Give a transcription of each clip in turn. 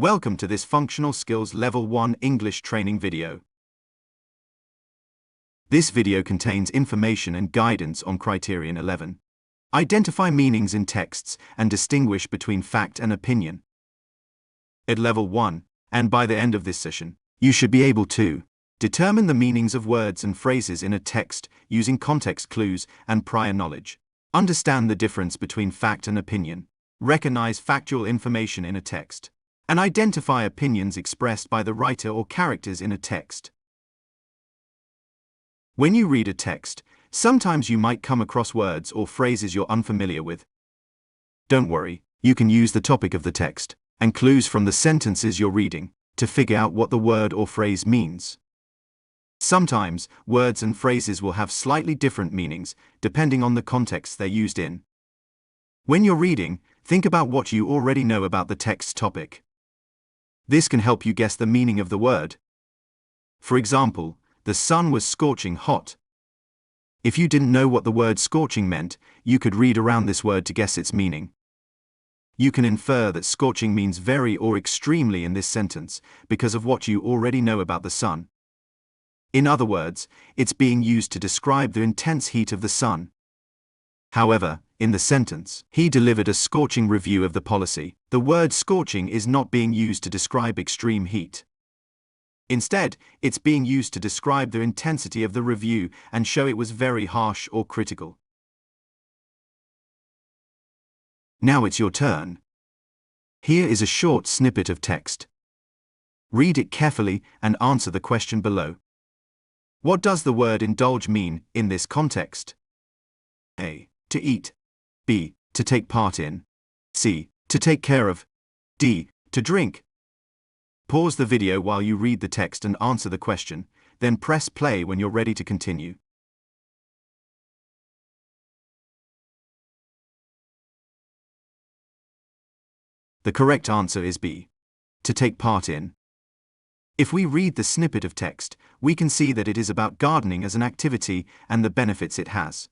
Welcome to this Functional Skills Level 1 English training video. This video contains information and guidance on Criterion 11. Identify meanings in texts and distinguish between fact and opinion. At Level 1, and by the end of this session, you should be able to determine the meanings of words and phrases in a text using context clues and prior knowledge. Understand the difference between fact and opinion. Recognize factual information in a text. And identify opinions expressed by the writer or characters in a text. When you read a text, sometimes you might come across words or phrases you're unfamiliar with. Don't worry, you can use the topic of the text and clues from the sentences you're reading to figure out what the word or phrase means. Sometimes, words and phrases will have slightly different meanings depending on the context they're used in. When you're reading, think about what you already know about the text's topic. This can help you guess the meaning of the word. For example, the sun was scorching hot. If you didn't know what the word scorching meant, you could read around this word to guess its meaning. You can infer that scorching means very or extremely in this sentence because of what you already know about the sun. In other words, it's being used to describe the intense heat of the sun. However, in the sentence, he delivered a scorching review of the policy. The word scorching is not being used to describe extreme heat. Instead, it's being used to describe the intensity of the review and show it was very harsh or critical. Now it's your turn. Here is a short snippet of text. Read it carefully and answer the question below. What does the word indulge mean in this context? A. To eat. B. To take part in. C. To take care of. D. To drink. Pause the video while you read the text and answer the question, then press play when you're ready to continue. The correct answer is B. To take part in. If we read the snippet of text, we can see that it is about gardening as an activity and the benefits it has.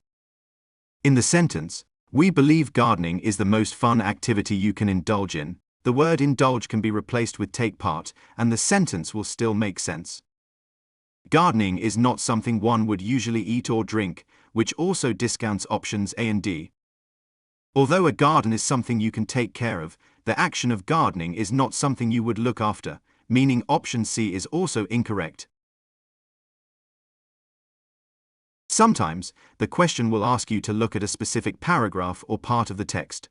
In the sentence, we believe gardening is the most fun activity you can indulge in. The word indulge can be replaced with take part, and the sentence will still make sense. Gardening is not something one would usually eat or drink, which also discounts options A and D. Although a garden is something you can take care of, the action of gardening is not something you would look after, meaning option C is also incorrect. Sometimes, the question will ask you to look at a specific paragraph or part of the text.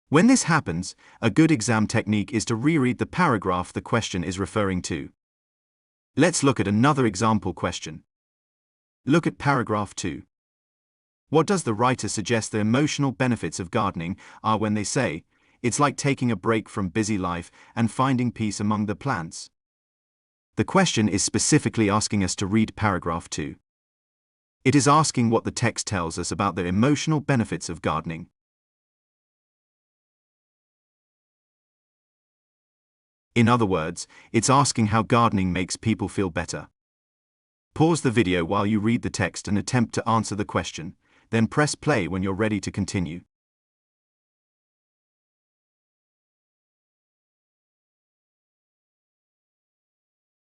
When this happens, a good exam technique is to reread the paragraph the question is referring to. Let's look at another example question. Look at paragraph 2. What does the writer suggest the emotional benefits of gardening are when they say, "It's like taking a break from busy life and finding peace among the plants"? The question is specifically asking us to read paragraph 2. It is asking what the text tells us about the emotional benefits of gardening. In other words, it's asking how gardening makes people feel better. Pause the video while you read the text and attempt to answer the question, then press play when you're ready to continue.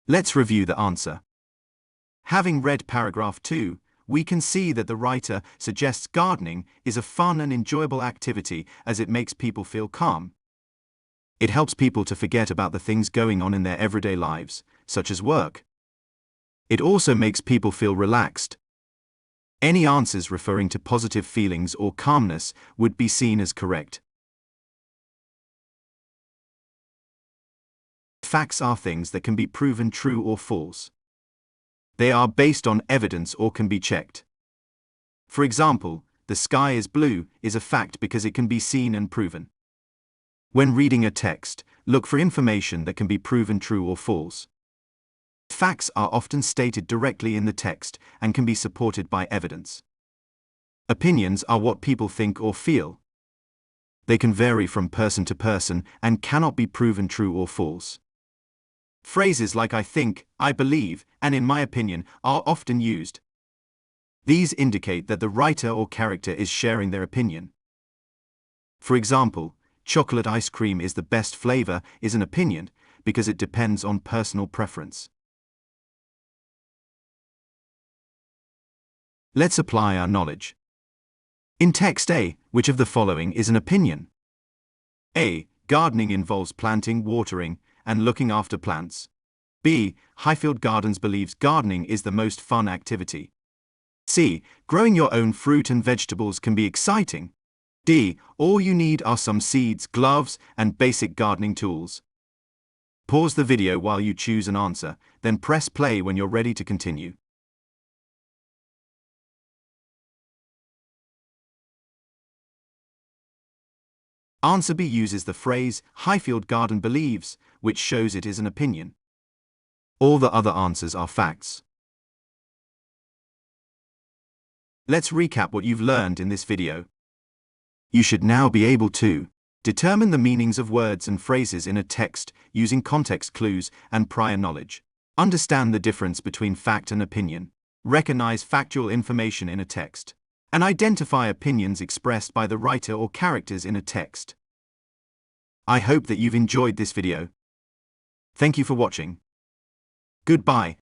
Let's review the answer. Having read paragraph 2, we can see that the writer suggests gardening is a fun and enjoyable activity as it makes people feel calm. It helps people to forget about the things going on in their everyday lives, such as work. It also makes people feel relaxed. Any answers referring to positive feelings or calmness would be seen as correct. Facts are things that can be proven true or false. They are based on evidence or can be checked. For example, the sky is blue is a fact because it can be seen and proven. When reading a text, look for information that can be proven true or false. Facts are often stated directly in the text and can be supported by evidence. Opinions are what people think or feel. They can vary from person to person and cannot be proven true or false. Phrases like I think, I believe, and in my opinion are often used. These indicate that the writer or character is sharing their opinion. For example, chocolate ice cream is the best flavor is an opinion because it depends on personal preference. Let's apply our knowledge. In text A, which of the following is an opinion? A. Gardening involves planting, watering, and looking after plants. B. Highfield Gardens believes gardening is the most fun activity. C. Growing your own fruit and vegetables can be exciting. D. All you need are some seeds, gloves, and basic gardening tools. Pause the video while you choose an answer, then press play when you're ready to continue. Answer B uses the phrase, Highfield Garden believes, which shows it is an opinion. All the other answers are facts. Let's recap what you've learned in this video. You should now be able to determine the meanings of words and phrases in a text using context clues and prior knowledge. Understand the difference between fact and opinion. Recognize factual information in a text. And identify opinions expressed by the writer or characters in a text. I hope that you've enjoyed this video. Thank you for watching. Goodbye.